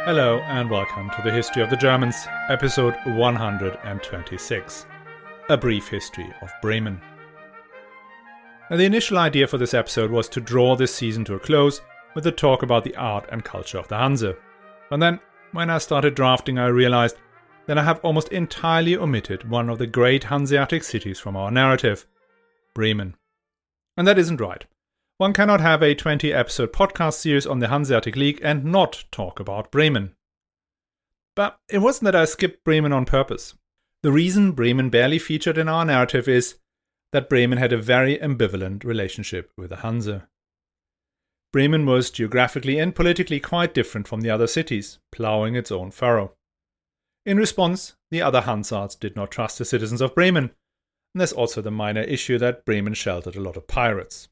Hello and welcome to the History of the Germans, episode 126, A Brief History of Bremen. Now, the initial idea for this episode was to draw this season to a close with a talk about the art and culture of the Hanse. But then, when I started drafting, I realized that I have almost entirely omitted one of the great Hanseatic cities from our narrative, Bremen. And that isn't right. One cannot have a 20-episode podcast series on the Hanseatic League and not talk about Bremen. But it wasn't that I skipped Bremen on purpose. The reason Bremen barely featured in our narrative is that Bremen had a very ambivalent relationship with the Hanse. Bremen was geographically and politically quite different from the other cities, ploughing its own furrow. In response, the other Hansards did not trust the citizens of Bremen, and there's also the minor issue that Bremen sheltered a lot of pirates.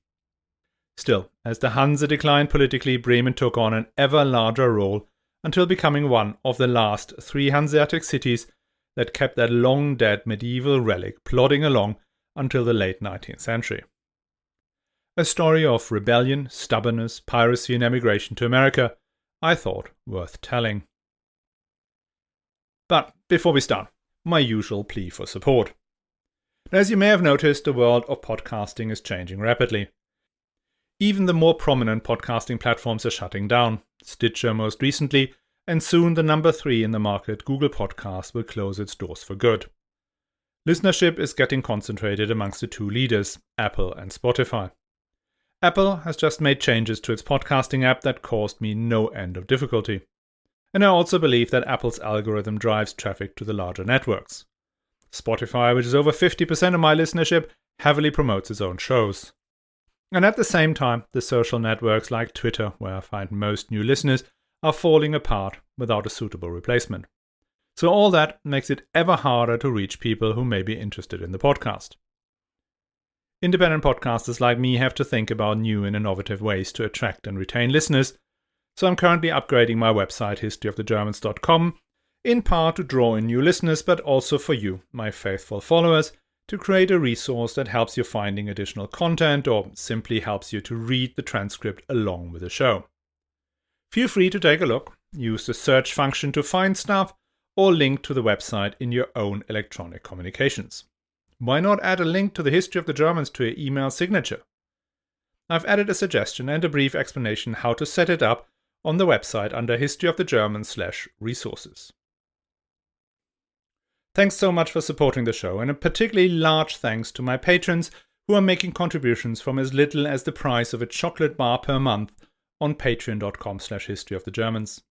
Still, as the Hanse declined politically, Bremen took on an ever larger role until becoming one of the last three Hanseatic cities that kept that long-dead medieval relic plodding along until the late 19th century. A story of rebellion, stubbornness, piracy and emigration to America, I thought worth telling. But before we start, my usual plea for support. As you may have noticed, the world of podcasting is changing rapidly. Even the more prominent podcasting platforms are shutting down, Stitcher most recently, and soon the number 3 in the market, Google Podcasts, will close its doors for good. Listenership is getting concentrated amongst the two leaders, Apple and Spotify. Apple has just made changes to its podcasting app that caused me no end of difficulty. And I also believe that Apple's algorithm drives traffic to the larger networks. Spotify, which is over 50% of my listenership, heavily promotes its own shows. And at the same time, the social networks like Twitter, where I find most new listeners, are falling apart without a suitable replacement. So all that makes it ever harder to reach people who may be interested in the podcast. Independent podcasters like me have to think about new and innovative ways to attract and retain listeners, so I'm currently upgrading my website historyofthegermans.com, in part to draw in new listeners, but also for you, my faithful followers, to create a resource that helps you finding additional content or simply helps you to read the transcript along with the show. Feel free to take a look, use the search function to find stuff, or link to the website in your own electronic communications. Why not add a link to the History of the Germans to your email signature? I've added a suggestion and a brief explanation how to set it up on the website under historyofthegermans/resources. Thanks so much for supporting the show, and a particularly large thanks to my patrons who are making contributions from as little as the price of a chocolate bar per month on patreon.com/historyofthegermans.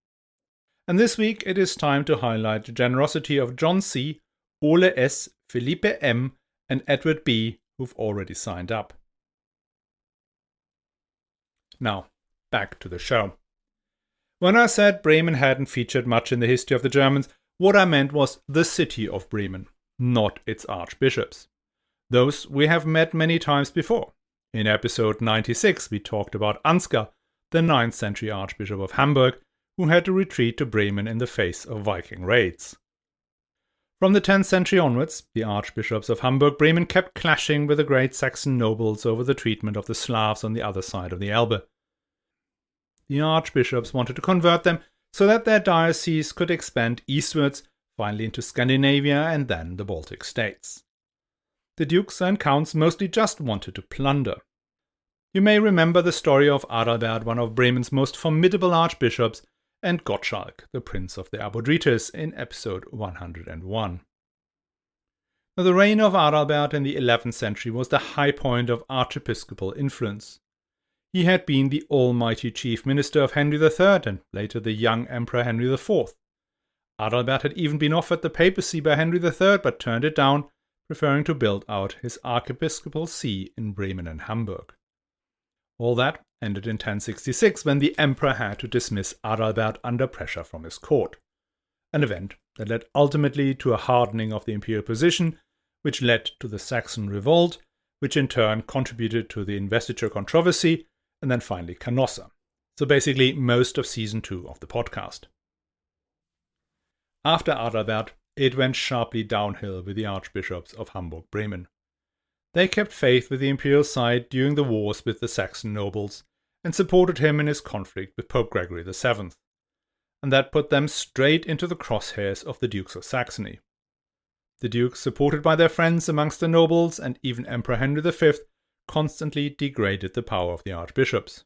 And this week it is time to highlight the generosity of John C., Ole S., Felipe M., and Edward B., who've already signed up. Now, back to the show. When I said Bremen hadn't featured much in the History of the Germans, what I meant was the city of Bremen, not its archbishops. Those we have met many times before. In episode 96 we talked about Ansgar, the 9th century archbishop of Hamburg, who had to retreat to Bremen in the face of Viking raids. From the 10th century onwards, the archbishops of Hamburg-Bremen kept clashing with the great Saxon nobles over the treatment of the Slavs on the other side of the Elbe. The archbishops wanted to convert them so that their diocese could expand eastwards, finally into Scandinavia and then the Baltic states. The dukes and counts mostly just wanted to plunder. You may remember the story of Adalbert, one of Bremen's most formidable archbishops, and Gottschalk, the prince of the Abodrites, in episode 101. Now, the reign of Adalbert in the 11th century was the high point of archiepiscopal influence. He had been the almighty chief minister of Henry III and later the young Emperor Henry IV. Adalbert had even been offered the papacy by Henry III but turned it down, preferring to build out his archiepiscopal see in Bremen and Hamburg. All that ended in 1066 when the emperor had to dismiss Adalbert under pressure from his court, an event that led ultimately to a hardening of the imperial position, which led to the Saxon Revolt, which in turn contributed to the investiture controversy, and then finally Canossa. So basically most of season 2 of the podcast. After Adalbert, it went sharply downhill with the archbishops of Hamburg-Bremen. They kept faith with the imperial side during the wars with the Saxon nobles and supported him in his conflict with Pope Gregory VII. and that put them straight into the crosshairs of the Dukes of Saxony. The dukes, supported by their friends amongst the nobles and even Emperor Henry V, constantly degraded the power of the archbishops.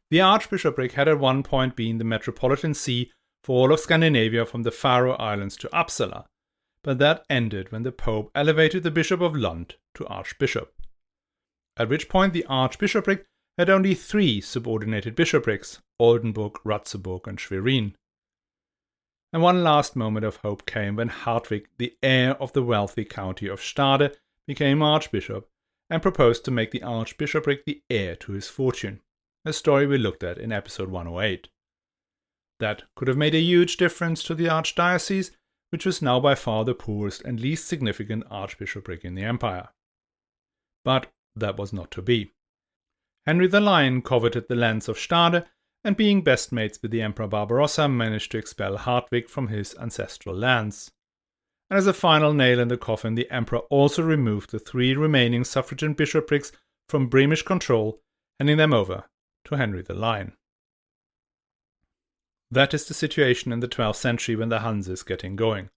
The archbishopric had at one point been the metropolitan see for all of Scandinavia from the Faroe Islands to Uppsala, but that ended when the Pope elevated the Bishop of Lund to archbishop. At which point the archbishopric had only 3 subordinated bishoprics, Oldenburg, Ratzeburg and Schwerin. And one last moment of hope came when Hartwig, the heir of the wealthy county of Stade, became archbishop and proposed to make the archbishopric the heir to his fortune, a story we looked at in episode 108. That could have made a huge difference to the archdiocese, which was now by far the poorest and least significant archbishopric in the empire. But that was not to be. Henry the Lion coveted the lands of Stade, and being best mates with the Emperor Barbarossa managed to expel Hartwig from his ancestral lands. And as a final nail in the coffin, the Emperor also removed the 3 remaining suffragan bishoprics from Bremish control, handing them over to Henry the Lion. That is the situation in the 12th century when the Hanse is getting going.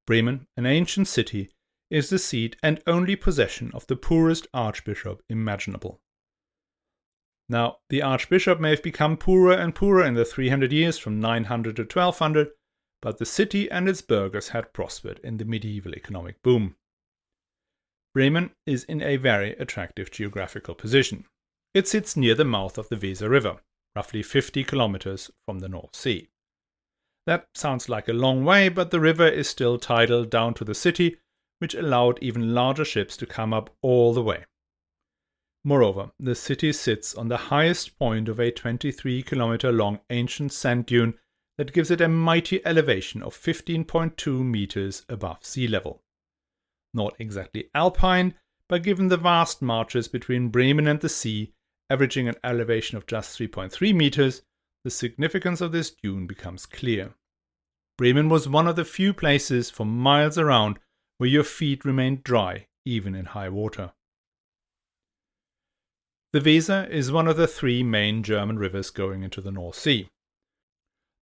Bremen, an ancient city, is the seat and only possession of the poorest archbishop imaginable. Now, the archbishop may have become poorer and poorer in the 300 years from 900 to 1200, but the city and its burghers had prospered in the medieval economic boom. Bremen is in a very attractive geographical position. It sits near the mouth of the Weser River, roughly 50 kilometers from the North Sea. That sounds like a long way, but the river is still tidal down to the city, which allowed even larger ships to come up all the way. Moreover, the city sits on the highest point of a 23-kilometer long ancient sand dune that gives it a mighty elevation of 15.2 meters above sea level. Not exactly alpine, but given the vast marches between Bremen and the sea, averaging an elevation of just 3.3 meters, the significance of this dune becomes clear. Bremen was one of the few places for miles around where your feet remained dry even in high water. The Weser is one of the 3 main German rivers going into the North Sea.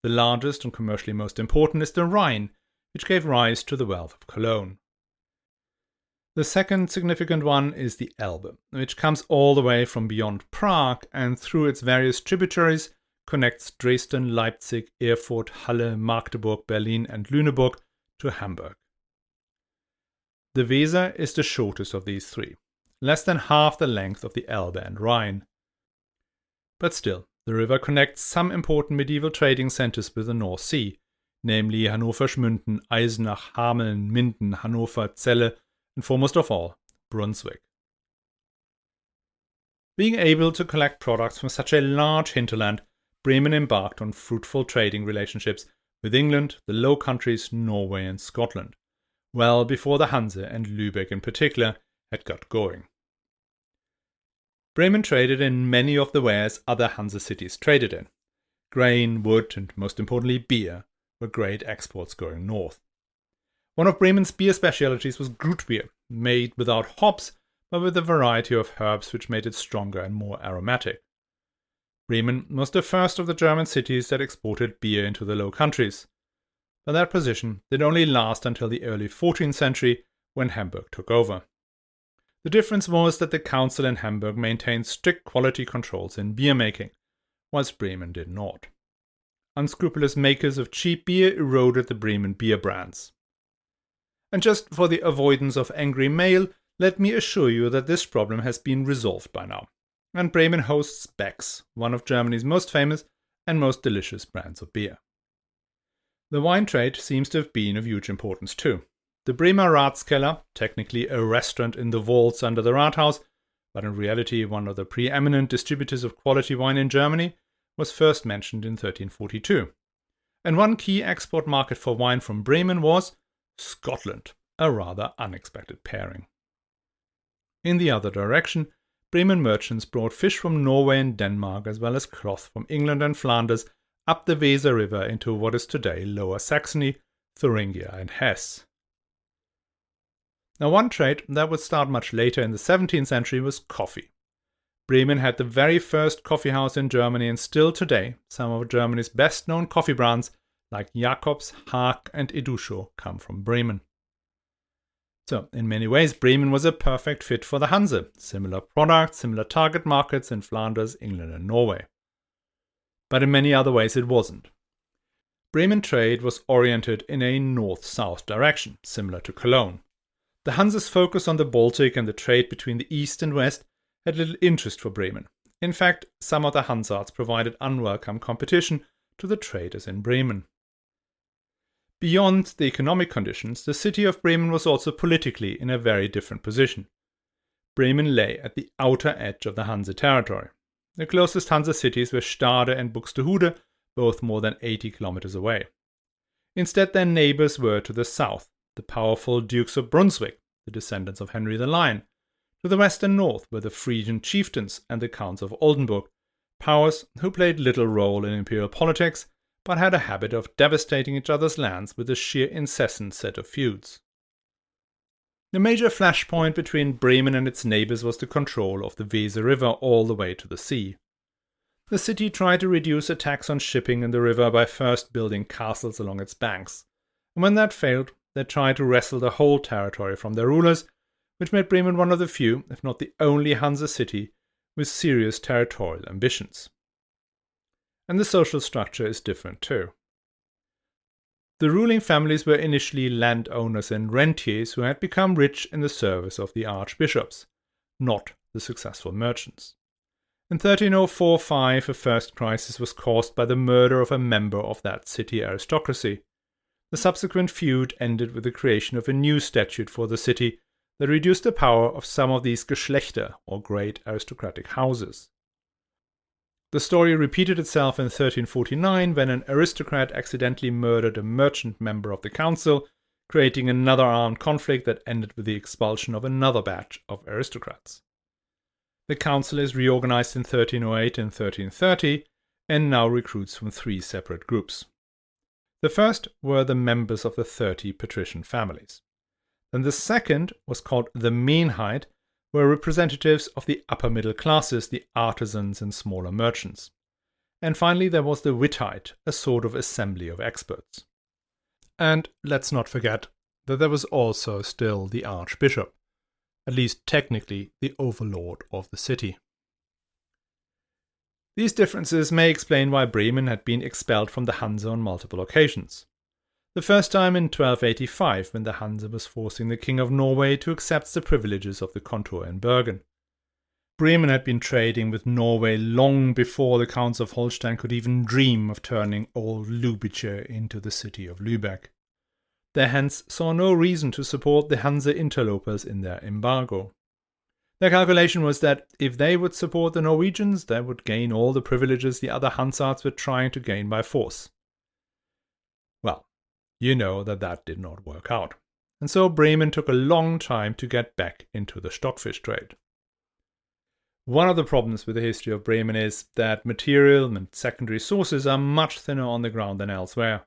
The largest and commercially most important is the Rhine, which gave rise to the wealth of Cologne. The second significant one is the Elbe, which comes all the way from beyond Prague and through its various tributaries connects Dresden, Leipzig, Erfurt, Halle, Magdeburg, Berlin and Lüneburg to Hamburg. The Weser is the shortest of these 3. Less than half the length of the Elbe and Rhine. But still, the river connects some important medieval trading centers with the North Sea, namely Hannover Schmünden, Eisenach, Hameln, Minden, Hannover, Celle, and foremost of all, Brunswick. Being able to collect products from such a large hinterland, Bremen embarked on fruitful trading relationships with England, the Low Countries, Norway and Scotland, well before the Hanse and Lübeck in particular had got going. Bremen traded in many of the wares other Hanse cities traded in. Grain, wood, and most importantly beer were great exports going north. One of Bremen's beer specialities was Grut beer, made without hops but with a variety of herbs which made it stronger and more aromatic. Bremen was the first of the German cities that exported beer into the Low Countries, but that position did only last until the early 14th century when Hamburg took over. The difference was that the council in Hamburg maintained strict quality controls in beer making, whilst Bremen did not. Unscrupulous makers of cheap beer eroded the Bremen beer brands. And just for the avoidance of angry mail, let me assure you that this problem has been resolved by now, and Bremen hosts Beck's, one of Germany's most famous and most delicious brands of beer. The wine trade seems to have been of huge importance too. The Bremer Ratskeller, technically a restaurant in the vaults under the Rathaus, but in reality one of the preeminent distributors of quality wine in Germany, was first mentioned in 1342. And one key export market for wine from Bremen was Scotland, a rather unexpected pairing. In the other direction, Bremen merchants brought fish from Norway and Denmark as well as cloth from England and Flanders up the Weser River into what is today Lower Saxony, Thuringia and Hesse. Now one trade that would start much later in the 17th century was coffee. Bremen had the very first coffee house in Germany, and still today, some of Germany's best-known coffee brands like Jacobs, Haag and Edusho come from Bremen. So, in many ways, Bremen was a perfect fit for the Hanse. Similar products, similar target markets in Flanders, England and Norway. But in many other ways it wasn't. Bremen trade was oriented in a north-south direction, similar to Cologne. The Hanse's focus on the Baltic and the trade between the east and west had little interest for Bremen. In fact, some of the Hansards provided unwelcome competition to the traders in Bremen. Beyond the economic conditions, the city of Bremen was also politically in a very different position. Bremen lay at the outer edge of the Hanse territory. The closest Hanse cities were Stade and Buxtehude, both more than 80 kilometers away. Instead, their neighbors were to the south, the powerful Dukes of Brunswick, the descendants of Henry the Lion. To the west and north were the Frisian chieftains and the Counts of Oldenburg, powers who played little role in imperial politics, but had a habit of devastating each other's lands with a sheer incessant set of feuds. The major flashpoint between Bremen and its neighbors was the control of the Weser River all the way to the sea. The city tried to reduce attacks on shipping in the river by first building castles along its banks, and when that failed, they tried to wrestle the whole territory from their rulers, which made Bremen one of the few, if not the only Hanse city, with serious territorial ambitions. And the social structure is different too. The ruling families were initially landowners and rentiers who had become rich in the service of the archbishops, not the successful merchants. In 1304-5, a first crisis was caused by the murder of a member of that city aristocracy. The subsequent feud ended with the creation of a new statute for the city that reduced the power of some of these Geschlechter, or great aristocratic houses. The story repeated itself in 1349 when an aristocrat accidentally murdered a merchant member of the council, creating another armed conflict that ended with the expulsion of another batch of aristocrats. The council is reorganized in 1308 and 1330 and now recruits from three separate groups. The first were the members of the 30 patrician families. Then the second was called the Mehrheit, were representatives of the upper middle classes, the artisans and smaller merchants. And finally there was the Wittheit, a sort of assembly of experts. And let's not forget that there was also still the archbishop, at least technically the overlord of the city. These differences may explain why Bremen had been expelled from the Hanse on multiple occasions. The first time in 1285, when the Hanse was forcing the King of Norway to accept the privileges of the Kontor in Bergen. Bremen had been trading with Norway long before the Counts of Holstein could even dream of turning old Lübbice into the city of Lübeck. They hence saw no reason to support the Hanse interlopers in their embargo. Their calculation was that if they would support the Norwegians, they would gain all the privileges the other Hansards were trying to gain by force. Well, you know that did not work out, and so Bremen took a long time to get back into the stockfish trade. One of the problems with the history of Bremen is that material and secondary sources are much thinner on the ground than elsewhere.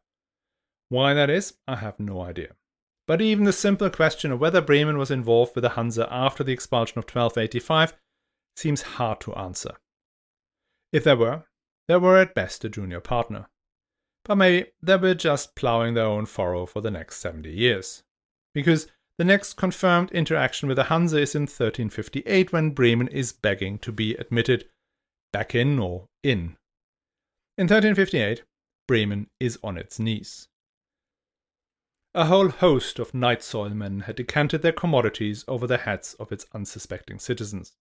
Why that is, I have no idea. But even the simple question of whether Bremen was involved with the Hanse after the expulsion of 1285 seems hard to answer. If they were at best a junior partner. But maybe they were just ploughing their own furrow for the next 70 years. Because the next confirmed interaction with the Hanse is in 1358 when Bremen is begging to be admitted back in or in. In 1358, Bremen is on its knees. A whole host of night soilmen had decanted their commodities over the heads of its unsuspecting citizens.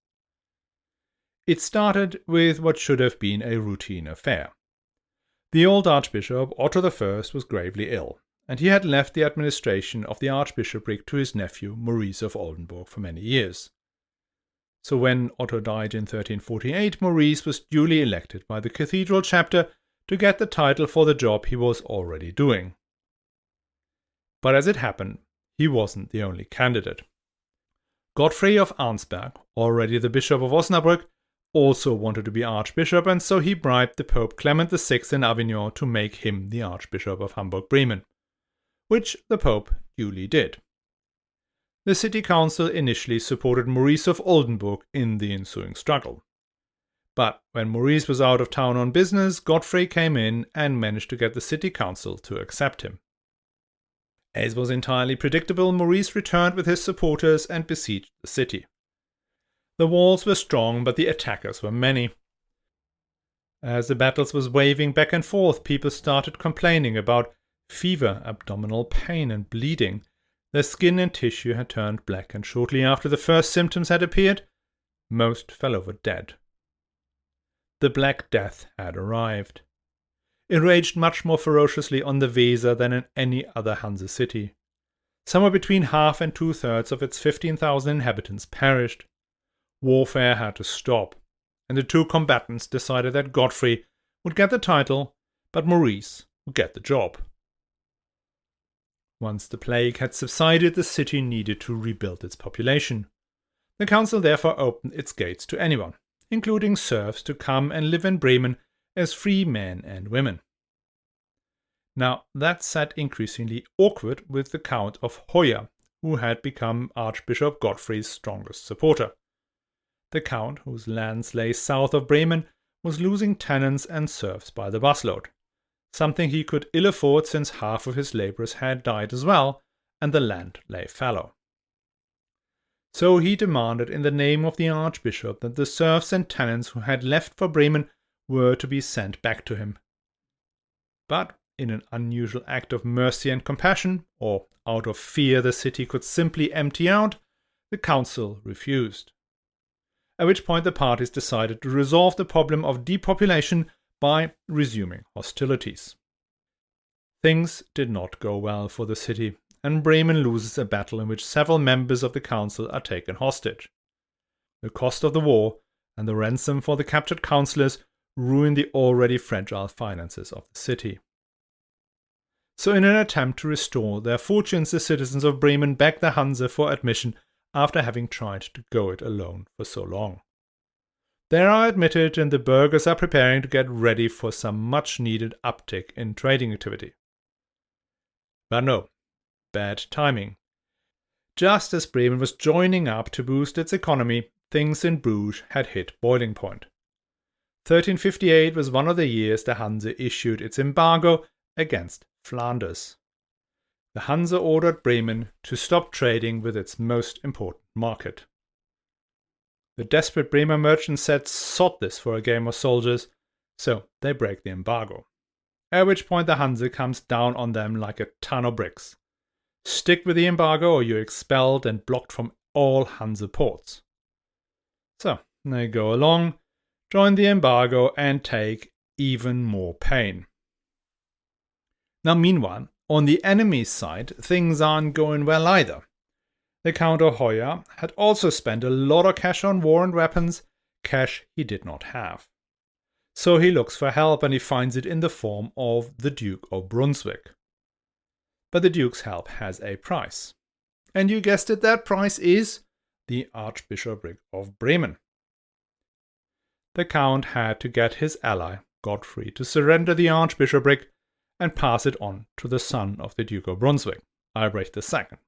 It started with what should have been a routine affair. The old Archbishop Otto I was gravely ill, and he had left the administration of the archbishopric to his nephew Maurice of Oldenburg for many years. So when Otto died in 1348, Maurice was duly elected by the cathedral chapter to get the title for the job he was already doing. But as it happened, he wasn't the only candidate. Godfrey of Arnsberg, already the Bishop of Osnabrück, also wanted to be archbishop, and so he bribed the Pope Clement VI in Avignon to make him the Archbishop of Hamburg-Bremen, which the Pope duly did. The city council initially supported Maurice of Oldenburg in the ensuing struggle. But when Maurice was out of town on business, Godfrey came in and managed to get the city council to accept him. As was entirely predictable, Maurice returned with his supporters and besieged the city. The walls were strong, but the attackers were many. As the battles was waving back and forth, people started complaining about fever, abdominal pain, and bleeding. Their skin and tissue had turned black, and shortly after the first symptoms had appeared, most fell over dead. The Black Death had arrived. It raged much more ferociously on the Weser than in any other Hanse city. Somewhere between half and 2/3 of its 15,000 inhabitants perished. Warfare had to stop, and the two combatants decided that Godfrey would get the title, but Maurice would get the job. Once the plague had subsided, the city needed to rebuild its population. The council therefore opened its gates to anyone, including serfs, to come and live in Bremen as free men and women. Now that sat increasingly awkward with the Count of Hoya, who had become Archbishop Godfrey's strongest supporter. The Count, whose lands lay south of Bremen, was losing tenants and serfs by the busload, something he could ill afford since half of his labourers had died as well, and the land lay fallow. So he demanded in the name of the Archbishop that the serfs and tenants who had left for Bremen were to be sent back to him. But in an unusual act of mercy and compassion, or out of fear the city could simply empty out, the council refused. At which point the parties decided to resolve the problem of depopulation by resuming hostilities. Things did not go well for the city, and Bremen loses a battle in which several members of the council are taken hostage. The cost of the war and the ransom for the captured councillors ruined the already fragile finances of the city. So in an attempt to restore their fortunes, the citizens of Bremen begged the Hanse for admission after having tried to go it alone for so long. They are admitted, and the burghers are preparing to get ready for some much-needed uptick in trading activity. But no, bad timing. Just as Bremen was joining up to boost its economy, things in Bruges had hit boiling point. 1358 was one of the years the Hanse issued its embargo against Flanders. The Hanse ordered Bremen to stop trading with its most important market. The desperate Bremer merchants said sod this for a game of soldiers, so they break the embargo. At which point the Hanse comes down on them like a ton of bricks. Stick with the embargo or you're expelled and blocked from all Hanse ports. So they go along, join the embargo, and take even more pain. Now meanwhile, on the enemy's side, things aren't going well either. The Count of Hoya had also spent a lot of cash on war and weapons, cash he did not have. So he looks for help, and he finds it in the form of the Duke of Brunswick. But the Duke's help has a price. And you guessed it, that price is the Archbishopric of Bremen. The Count had to get his ally, Godfrey, to surrender the Archbishopric and pass it on to the son of the Duke of Brunswick, Albrecht II.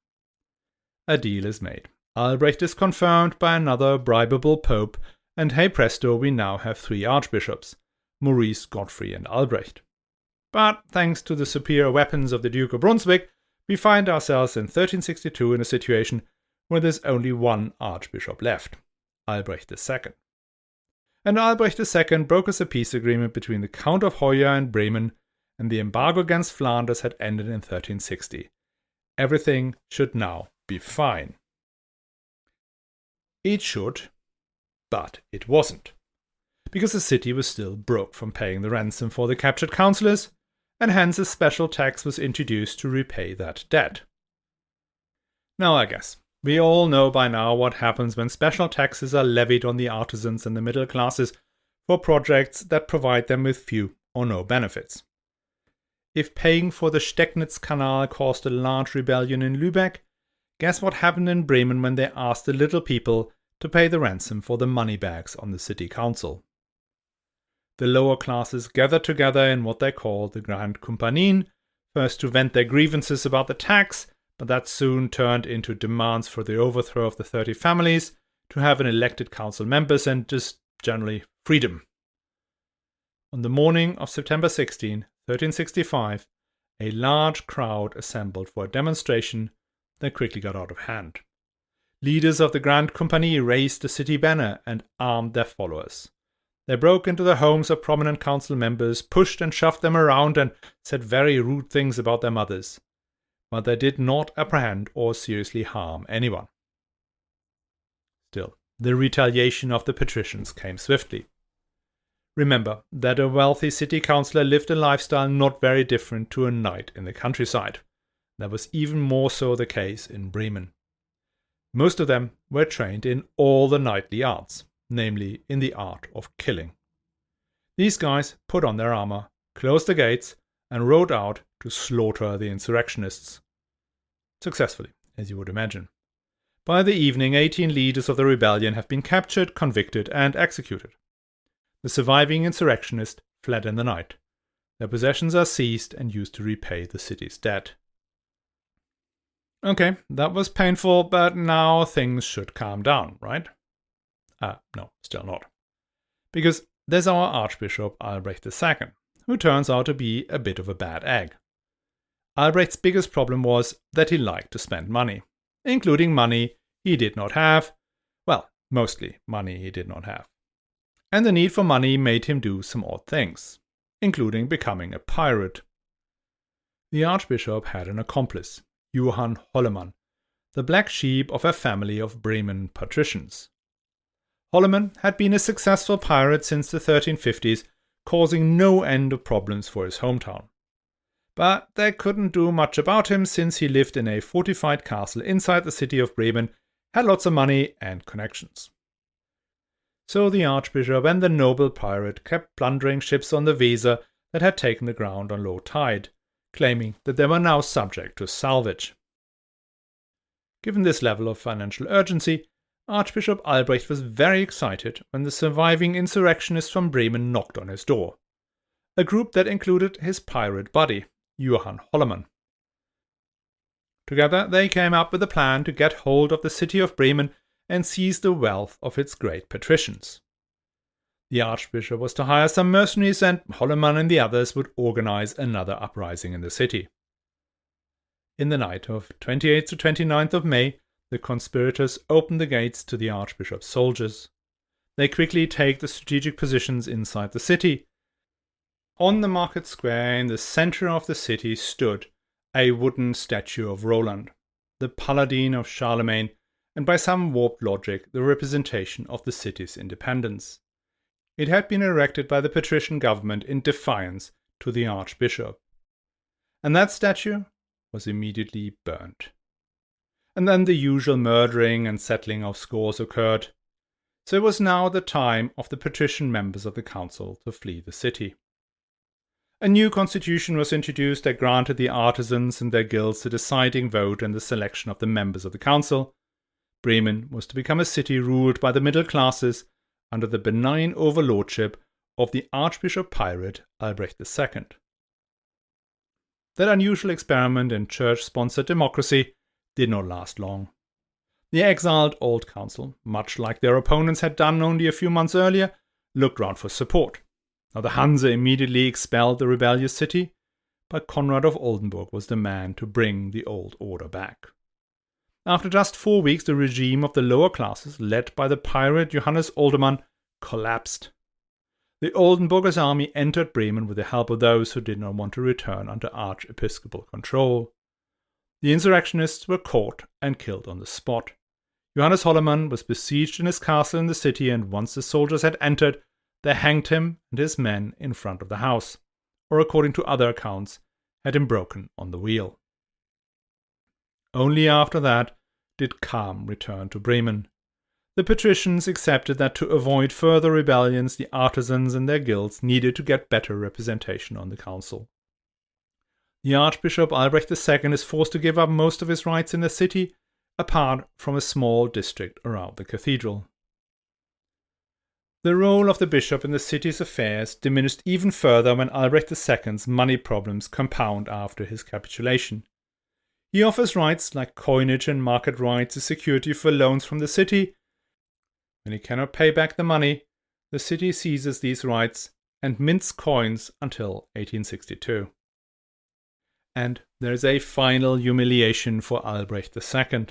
A deal is made. Albrecht is confirmed by another bribable pope, and hey presto, we now have 3 archbishops, Maurice, Godfrey, and Albrecht. But thanks to the superior weapons of the Duke of Brunswick, we find ourselves in 1362 in a situation where there's only one archbishop left, Albrecht II. And Albrecht II brokers a peace agreement between the Count of Hoya and Bremen, and the embargo against Flanders had ended in 1360. Everything should now be fine. It should, but it wasn't, because the city was still broke from paying the ransom for the captured councillors, and hence a special tax was introduced to repay that debt. Now I guess we all know by now what happens when special taxes are levied on the artisans and the middle classes for projects that provide them with few or no benefits. If paying for the Stecknitz Canal caused a large rebellion in Lübeck, guess what happened in Bremen when they asked the little people to pay the ransom for the money bags on the city council? The lower classes gathered together in what they call the Grand Kumpanien, first to vent their grievances about the tax, but that soon turned into demands for the overthrow of the 30 families, to have an elected council members, and just generally freedom. On the morning of September 16, 1365, a large crowd assembled for a demonstration that quickly got out of hand. Leaders of the Grand Company raised the city banner and armed their followers. They broke into the homes of prominent council members, pushed and shoved them around, and said very rude things about their mothers. But they did not apprehend or seriously harm anyone. Still, the retaliation of the patricians came swiftly. Remember that a wealthy city councillor lived a lifestyle not very different to a knight in the countryside. That was even more so the case in Bremen. Most of them were trained in all the knightly arts, namely in the art of killing. These guys put on their armor, closed the gates, and rode out to slaughter the insurrectionists. Successfully, as you would imagine. By the evening, 18 leaders of the rebellion have been captured, convicted, and executed. The surviving insurrectionists fled in the night. Their possessions are seized and used to repay the city's debt. Okay, that was painful, but now things should calm down, right? No, still not. Because there's our Archbishop Albrecht II, who turns out to be a bit of a bad egg. Albrecht's biggest problem was that he liked to spend money, including money he did not have. Well, mostly money he did not have. And the need for money made him do some odd things, including becoming a pirate. The Archbishop had an accomplice, Johann Hollemann, the black sheep of a family of Bremen patricians. Hollemann had been a successful pirate since the 1350s, causing no end of problems for his hometown. But they couldn't do much about him since he lived in a fortified castle inside the city of Bremen, had lots of money and connections. So the Archbishop and the noble pirate kept plundering ships on the Weser that had taken the ground on low tide, claiming that they were now subject to salvage. Given this level of financial urgency, Archbishop Albrecht was very excited when the surviving insurrectionists from Bremen knocked on his door. A group that included his pirate buddy, Johann Hollemann. Together they came up with a plan to get hold of the city of Bremen and seize the wealth of its great patricians. The Archbishop was to hire some mercenaries, and Hollemann and the others would organize another uprising in the city. In the night of 28th to 29th of May, the conspirators opened the gates to the Archbishop's soldiers. They quickly take the strategic positions inside the city. On the market square in the center of the city stood a wooden statue of Roland, the paladin of Charlemagne, and by some warped logic, the representation of the city's independence. It had been erected by the patrician government in defiance to the Archbishop. And that statue was immediately burnt. And then the usual murdering and settling of scores occurred. So it was now the time of the patrician members of the council to flee the city. A new constitution was introduced that granted the artisans and their guilds the deciding vote in the selection of the members of the council. Bremen was to become a city ruled by the middle classes under the benign overlordship of the Archbishop pirate Albrecht II. That unusual experiment in church-sponsored democracy did not last long. The exiled old council, much like their opponents had done only a few months earlier, looked round for support. Now the Hanse immediately expelled the rebellious city, but Conrad of Oldenburg was the man to bring the old order back. After just 4 weeks, the regime of the lower classes, led by the pirate Johannes Oldermann, collapsed. The Oldenburgers' army entered Bremen with the help of those who did not want to return under archiepiscopal control. The insurrectionists were caught and killed on the spot. Johannes Hollemann was besieged in his castle in the city, and once the soldiers had entered, they hanged him and his men in front of the house, or according to other accounts, had him broken on the wheel. Only after that did calm return to Bremen. The patricians accepted that to avoid further rebellions, the artisans and their guilds needed to get better representation on the council. The Archbishop Albrecht II is forced to give up most of his rights in the city, apart from a small district around the cathedral. The role of the bishop in the city's affairs diminished even further when Albrecht II's money problems compound after his capitulation. He offers rights like coinage and market rights as security for loans from the city. When he cannot pay back the money, The city seizes these rights and mints coins until 1862. And there is a final humiliation for Albrecht II.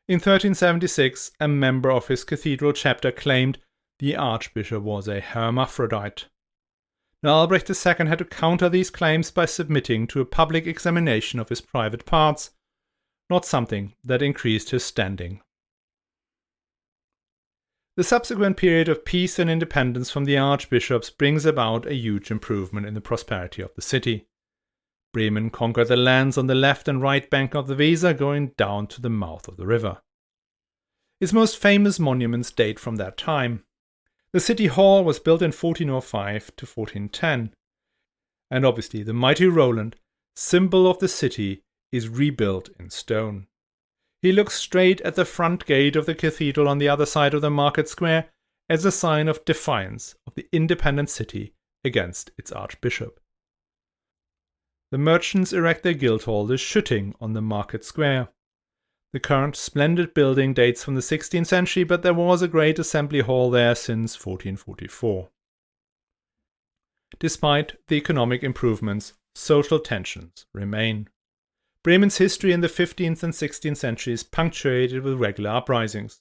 In 1376, a member of his cathedral chapter claimed the archbishop was a hermaphrodite. Now, Albrecht II had to counter these claims by submitting to a public examination of his private parts, not something that increased his standing. The subsequent period of peace and independence from the archbishops brings about a huge improvement in the prosperity of the city. Bremen conquered the lands on the left and right bank of the Weser, going down to the mouth of the river. Its most famous monuments date from that time. The city hall was built in 1405 to 1410, and obviously the mighty Roland, symbol of the city, is rebuilt in stone. He looks straight at the front gate of the cathedral on the other side of the market square as a sign of defiance of the independent city against its archbishop. The merchants erect their guildhall, the Schütting, on the market square. The current splendid building dates from the 16th century, but there was a great assembly hall there since 1444. Despite the economic improvements, social tensions remain. Bremen's history in the 15th and 16th centuries punctuated with regular uprisings.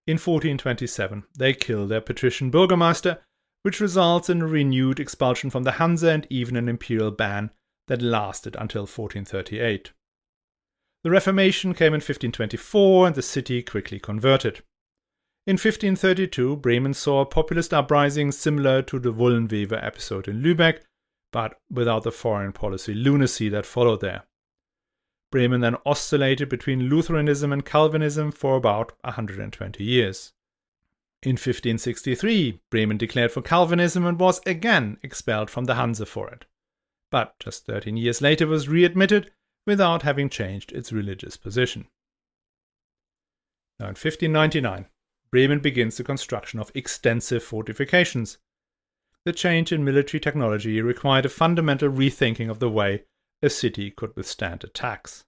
In 1427, they kill their patrician burgomaster, which results in a renewed expulsion from the Hanse and even an imperial ban that lasted until 1438. The Reformation came in 1524 and the city quickly converted. In 1532, Bremen saw a populist uprising similar to the Wollenweber episode in Lübeck, but without the foreign policy lunacy that followed there. Bremen then oscillated between Lutheranism and Calvinism for about 120 years. In 1563, Bremen declared for Calvinism and was again expelled from the Hanse for it, but just 13 years later was readmitted without having changed its religious position. Now in 1599, Bremen begins the construction of extensive fortifications. The change in military technology required a fundamental rethinking of the way a city could withstand attacks.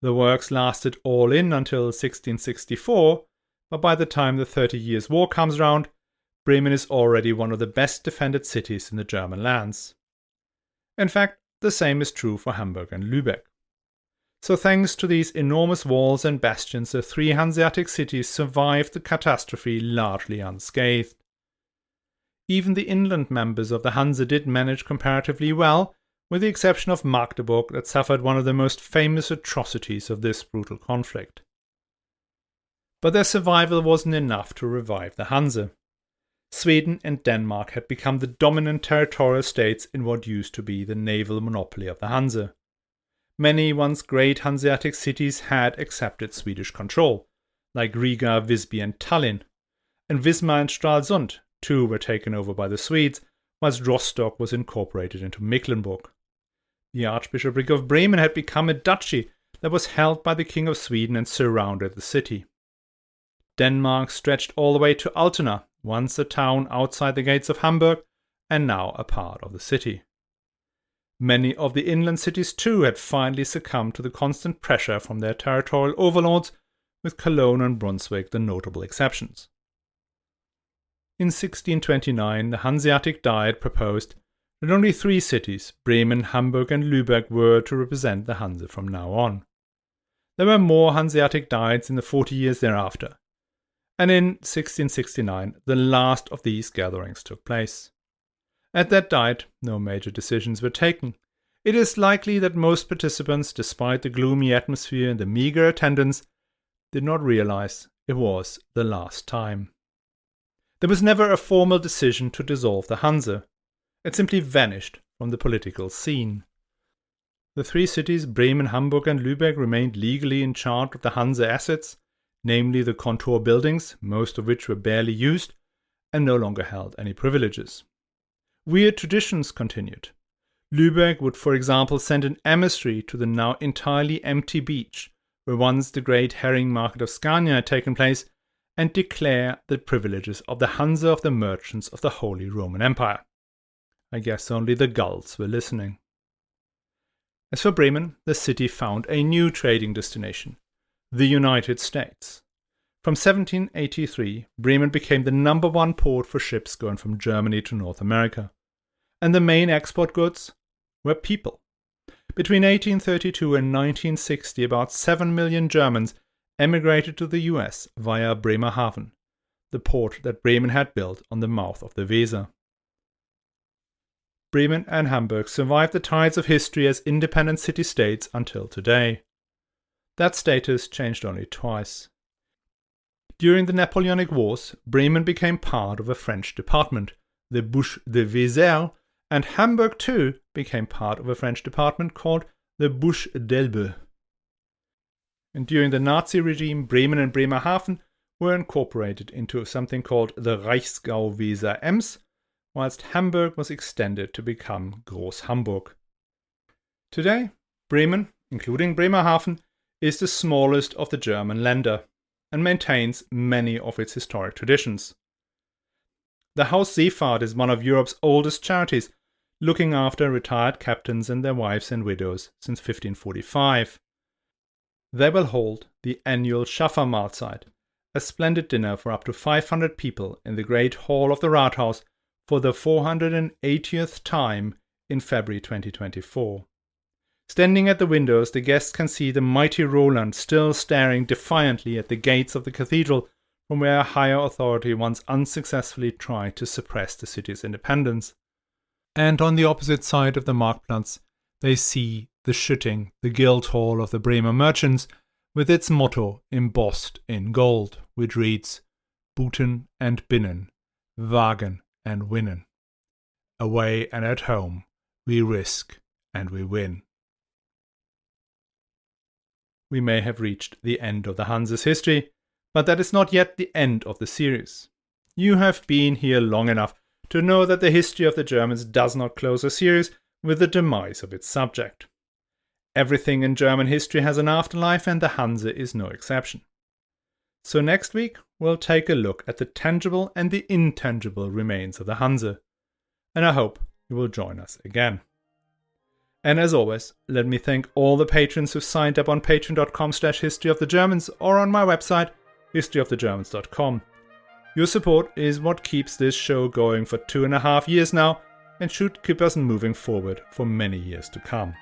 The works lasted all in until 1664, but by the time the 30 Years' War comes round, Bremen is already one of the best defended cities in the German lands. In fact, the same is true for Hamburg and Lübeck. So thanks to these enormous walls and bastions, the three Hanseatic cities survived the catastrophe largely unscathed. Even the inland members of the Hanse did manage comparatively well, with the exception of Magdeburg that suffered one of the most famous atrocities of this brutal conflict. But their survival wasn't enough to revive the Hanse. Sweden and Denmark had become the dominant territorial states in what used to be the naval monopoly of the Hanse. Many once great Hanseatic cities had accepted Swedish control, like Riga, Visby and Tallinn, and Wismar and Stralsund too were taken over by the Swedes, whilst Rostock was incorporated into Mecklenburg. The Archbishopric of Bremen had become a duchy that was held by the King of Sweden and surrounded the city. Denmark stretched all the way to Altena, once a town outside the gates of Hamburg, and now a part of the city. Many of the inland cities too had finally succumbed to the constant pressure from their territorial overlords, with Cologne and Brunswick the notable exceptions. In 1629, the Hanseatic Diet proposed that only 3 cities, Bremen, Hamburg and Lübeck, were to represent the Hanse from now on. There were more Hanseatic Diets in the 40 years thereafter, and in 1669 the last of these gatherings took place. At that Diet, no major decisions were taken. It is likely that most participants, despite the gloomy atmosphere and the meagre attendance, did not realize it was the last time. There was never a formal decision to dissolve the Hanse. It simply vanished from the political scene. The 3 cities, Bremen, Hamburg and Lübeck, remained legally in charge of the Hanse assets, namely the contour buildings, most of which were barely used, and no longer held any privileges. Weird traditions continued. Lübeck would, for example, send an emissary to the now entirely empty beach, where once the great herring market of Scania had taken place, and declare the privileges of the Hanse of the merchants of the Holy Roman Empire. I guess only the gulls were listening. As for Bremen, the city found a new trading destination, the United States. From 1783, Bremen became the #1 port for ships going from Germany to North America. And the main export goods were people. Between 1832 and 1960, about 7 million Germans emigrated to the US via Bremerhaven, the port that Bremen had built on the mouth of the Weser. Bremen and Hamburg survived the tides of history as independent city-states until today. That status changed only twice. During the Napoleonic Wars, Bremen became part of a French department, the Bouches de Weser, and Hamburg too became part of a French department called the Bouches d'Elbe. And during the Nazi regime, Bremen and Bremerhaven were incorporated into something called the Reichsgau Weser-Ems, whilst Hamburg was extended to become Groß Hamburg. Today, Bremen, including Bremerhaven, is the smallest of the German Länder and maintains many of its historic traditions. The Haus Seefahrt is one of Europe's oldest charities, looking after retired captains and their wives and widows since 1545. They will hold the annual Schaffermahlzeit, a splendid dinner for up to 500 people in the Great Hall of the Rathaus for the 480th time in February 2024. Standing at the windows, the guests can see the mighty Roland still staring defiantly at the gates of the cathedral from where a higher authority once unsuccessfully tried to suppress the city's independence. And on the opposite side of the Marktplatz, they see the Schütting, the guild hall of the Bremer merchants, with its motto embossed in gold, which reads, Booten and Binnen, Wagen and Winnen. Away and at home, we risk and we win. We may have reached the end of the Hanse's history, but that is not yet the end of the series. You have been here long enough to know that the history of the Germans does not close a series with the demise of its subject. Everything in German history has an afterlife, and the Hanse is no exception. So next week, we'll take a look at the tangible and the intangible remains of the Hanse. And I hope you will join us again. And as always, let me thank all the patrons who've signed up on patreon.com/historyofthegermans or on my website, historyofthegermans.com. Your support is what keeps this show going for 2.5 years now and should keep us moving forward for many years to come.